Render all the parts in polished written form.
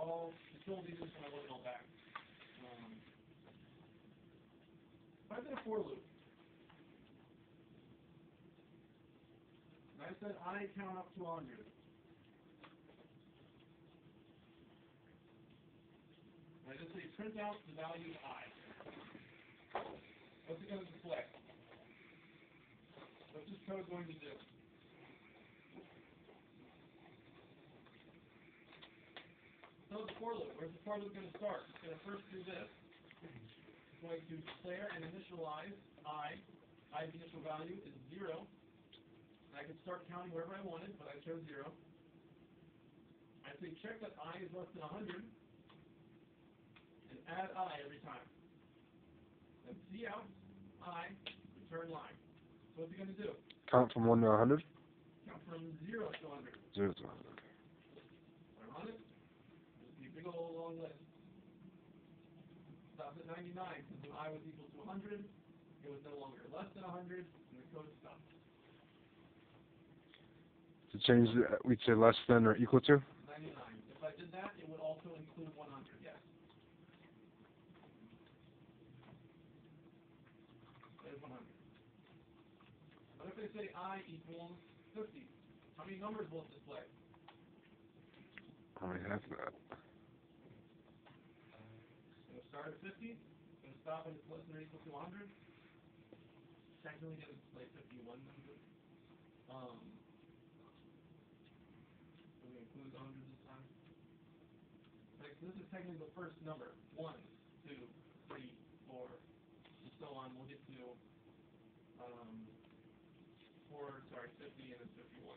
I'll control these when I load it all back. If I did a for loop, and I said I count up to 100. And I just say print out the value I. What's it going to display? What's this code going to do? So the for loop. Where's the for loop going to start? It's going to first do this. It's going to declare and initialize I. I's initial value is 0. And I can start counting wherever I wanted, but I chose 0. I say check that I is less than 100, and add I every time. Then see out I, return line. So what's it going to do? Count from 1 to 100? Count from 0 to 100. 0 to 100. When I run it, there's a big old long list. Stops at 99, because when I was equal to 100, it was no longer less than 100, and the code stopped. To change, we'd say less than or equal to? 99. If I did that, it would also include 100, yes. There's 100. What if I say I equals 50? How many numbers will it display? How many have that? It's going to start at 50. It's going to stop when it's less than or equal to 100. Technically going to display 51 numbers. So we include 100 this time. Okay, so this is technically the first number. 1, 2, 3, 4, and so on. We'll get to 50 and then 51.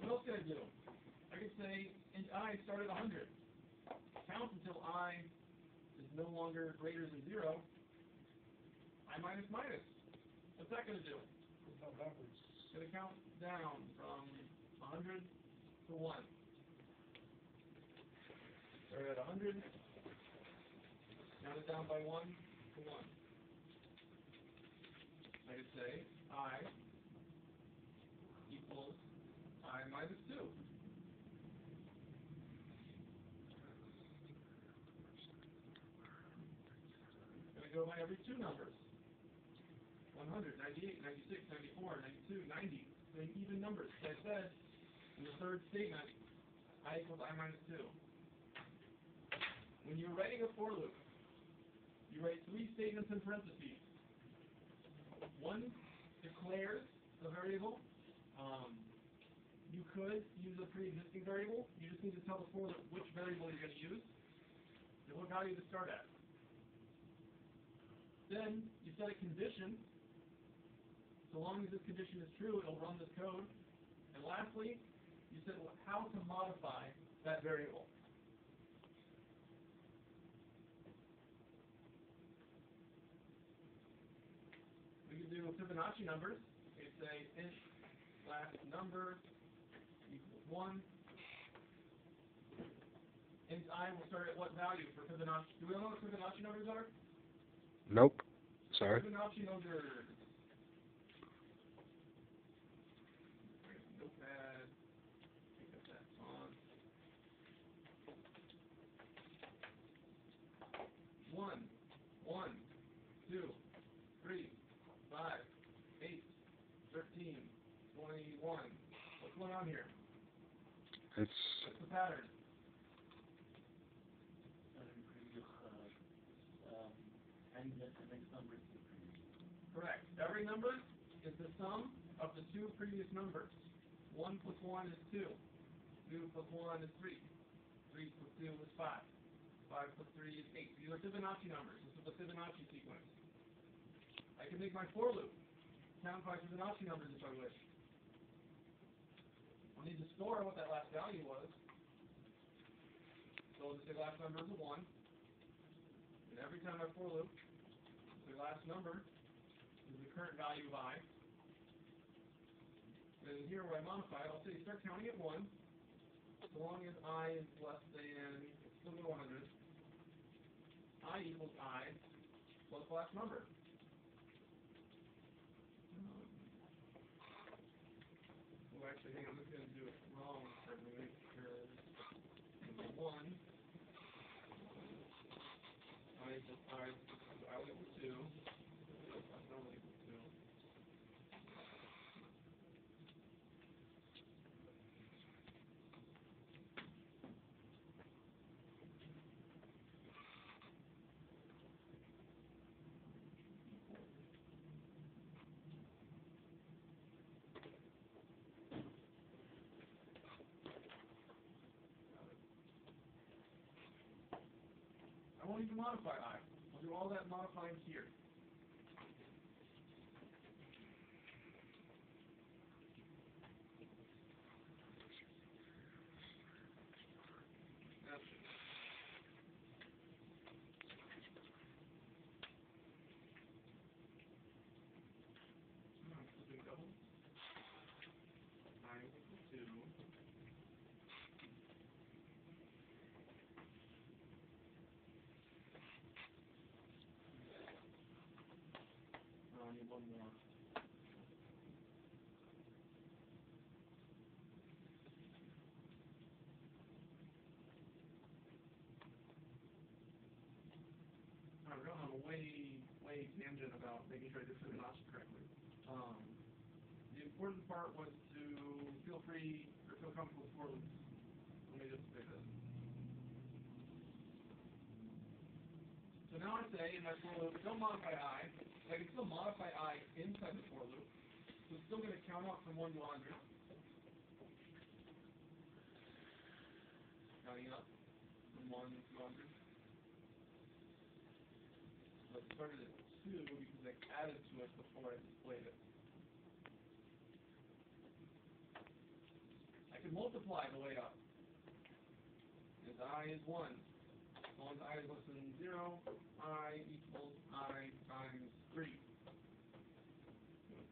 What else can I do? I could say int I start at 100. Count until I is no longer greater than 0. I minus minus. What's that going to do? It's going to count down from 100 to 1. Start at 100. Count it down by 1 to 1. I could say I equals I minus 2. I'm going to go by every two numbers. 100, 98, 96, 94, 92, 90. So even numbers. As I said in the third statement, I equals I minus 2. When you're writing a for loop, you write 3 statements in parentheses. One declares the variable. You could use a pre-existing variable. You just need to tell the for loop which variable you're going to use and what value to start at. Then you set a condition. So long as this condition is true, it'll run this code. And lastly, you said how to modify that variable. We can do Fibonacci numbers. We could say int last number equals 1. Int I will start at what value for Fibonacci? Do we all know what Fibonacci numbers are? Nope. Sorry. Fibonacci numbers. Notepad. Pick up that font. 1, 1, 2, 3, 5, 8, 13, 21. What's going on here? It's What's the pattern? Correct. Every number is the sum of the 2 previous numbers. 1 plus 1 is 2. 2 plus 1 is 3. 3 plus 2 is 5. 5 plus 3 is 8. These are Fibonacci numbers. This is the Fibonacci sequence. I can make my for loop count by Fibonacci numbers if I wish. I'll need to store what that last value was. So I'll just say last number is a 1. And every time I for loop, the last number is the current value of I. And here where I modify it, I'll say start counting at 1. So long as I is less than, it's still go 100. I equals I plus the last number. I think I'm just going to do it wrong for everybody because number 1, I equals I will equal 2. That's not equal 2. I won't even modify I. I'll do all that modifying here. That's it. I'm flipping double. I equals 2. I need one more. We're going on a way tangent about making sure I did Fibonacci correctly. The important part was to feel free or feel comfortable with for loops. Let me just say this. So now I say in my for loop, don't modify I. I can still modify I inside the for loop. So it's still going to count up from 1 to 100. Counting up from 1 to 100. But it started at 2 because I added to it before I displayed it. I can multiply the way up. As I is 1. As long as I is less than 0, I equals I times 3.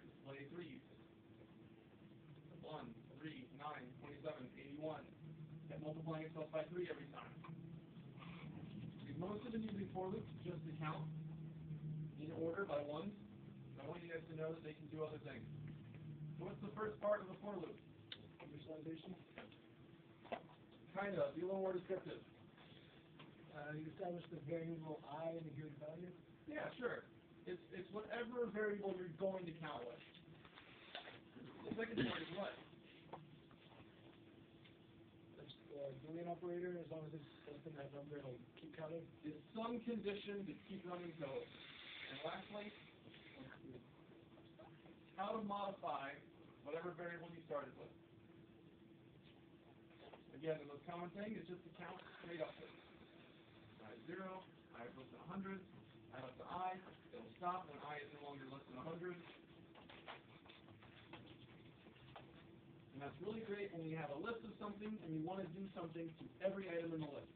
Display 3s. 1, 3, 9, 27, 81. And multiplying itself by 3 every time. We've mostly been using for loops just to count in order by ones. I want you guys to know that they can do other things. So what's the first part of the for loop? Initialization. Kind of. Be a little more descriptive. You establish the variable I and a given value. Yeah, sure. It's whatever variable you're going to count with. The second part is what? That's the Boolean operator. As long as it's within that number, it'll keep counting. Is some condition to keep running code. And lastly, how to modify whatever variable you started with. Again, the most common thing is just to count straight upwards. I is 0, I is less than 100, I up to I, it'll stop when I is no longer less than 100. And that's really great when you have a list of something and you want to do something to every item in the list.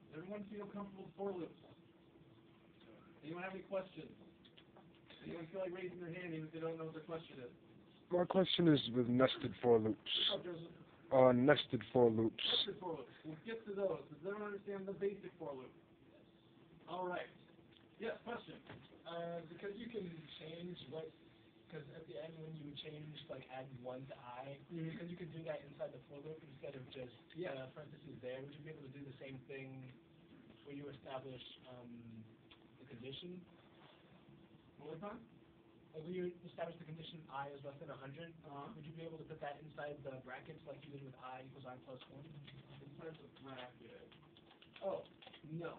Does everyone feel comfortable with for loops? Anyone have any questions? Anyone feel like raising their hand even if they don't know what their question is? My question is with nested for loops. Oh, Joseph. Nested for loops. Nested for loops. We'll get to those. Does everyone understand the basic for loop? All right. Yes, question. Because you can change what, because at the end when you change, like add 1 to I, because you can do that inside the for loop instead of just parentheses there, would you be able to do the same thing where you establish the condition? One more time? Like when you establish the condition I is less than 100, would you be able to put that inside the brackets like you did with I equals I plus 1? Inside the bracket. Oh, no.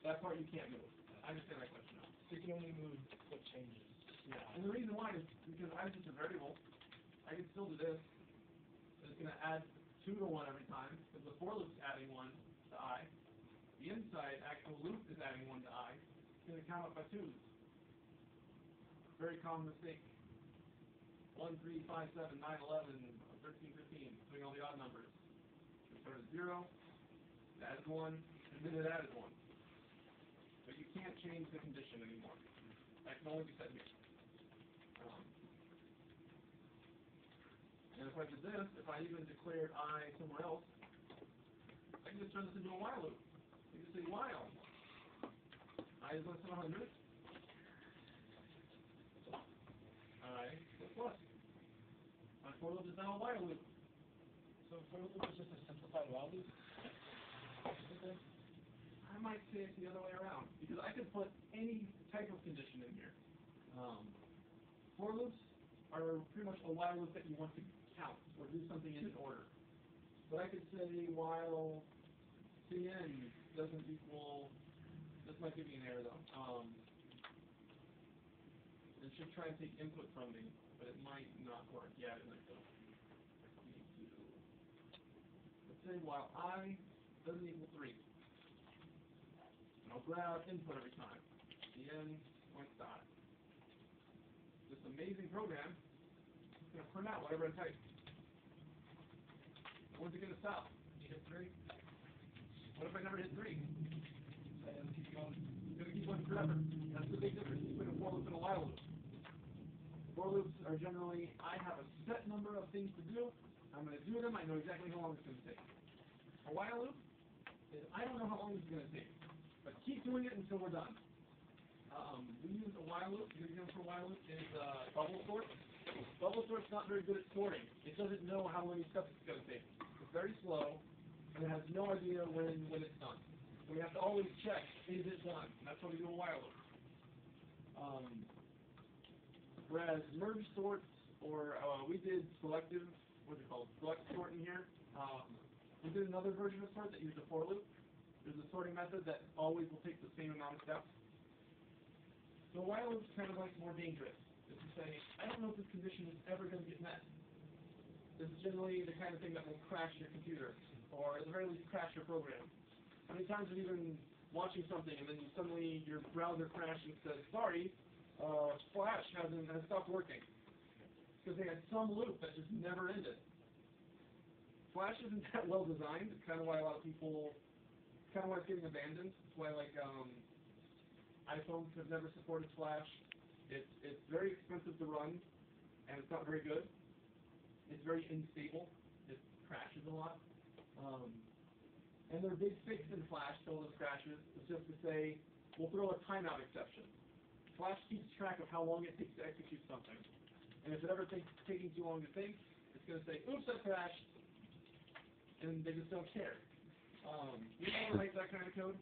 That part you can't move. I understand that question now. So you can only move what changes. Yeah. And the reason why is because I is just a variable. I can still do this. It's going to add 2 to 1 every time because the for loop's adding 1 to I. The inside actual loop is adding 1 to I. It's going to count up by 2s. Very common mistake. 1, 3, 5, 7, 9, 11, 13, 15, doing all the odd numbers. It started 0, it added 1, and then it added 1. But you can't change the condition anymore. That can only be set here. And if I did this, if I even declared I somewhere else, I can just turn this into a while loop. I can just say while I is less than 100. plus. My for loop is now a while loop. So for loop is just a simplified while loop? I might say it's the other way around, because I could put any type of condition in here. For loops are pretty much a while loop that you want to count, or do something in an order. But I could say while cn doesn't equal, this might give me an error though. It should try and take input from me, but it might not work. Yeah, it might go. Let's say while I doesn't equal 3. And I'll grab input every time. cn point dot. This amazing program is going to print out whatever I type. When's it going to stop? You hit 3? What if I never hit 3? So keep going. It's going to keep going forever. That's the big difference between a for loop and a while loop. For loops are generally, I have a set number of things to do. I'm going to do them. I know exactly how long it's going to take. A while loop is, I don't know how long it's going to take, but keep doing it until we're done. We use a while loop. A good example for a while loop is bubble sort. Bubble sort's not very good at sorting. It doesn't know how many steps it's going to take. It's very slow, and it has no idea when it's done. So we have to always check, is it done? And that's why we do a while loop. Whereas merge sorts, or we did selective, what's it called, select sort in here. We did another version of sort that used a for loop. There's a sorting method that always will take the same amount of steps. So a while loop is kind of like more dangerous. It's to say, I don't know if this condition is ever going to get met. This is generally the kind of thing that will crash your computer, or at the very least crash your program. How many times have you been watching something and then suddenly your browser crashed and says, sorry, Flash has stopped working? Because they had some loop that just never ended. Flash isn't that well designed. It's kind of why a lot of people, kind of why it's getting abandoned. It's why like iPhones have never supported Flash. It's very expensive to run, and it's not very good. It's very unstable. It crashes a lot. And their big fix in Flash to all those crashes is just to say, we'll throw a timeout exception. Flash keeps track of how long it takes to execute something. And if it ever takes taking too long to think, it's going to say, oops, I crashed. And they just don't care. We never write that kind of code.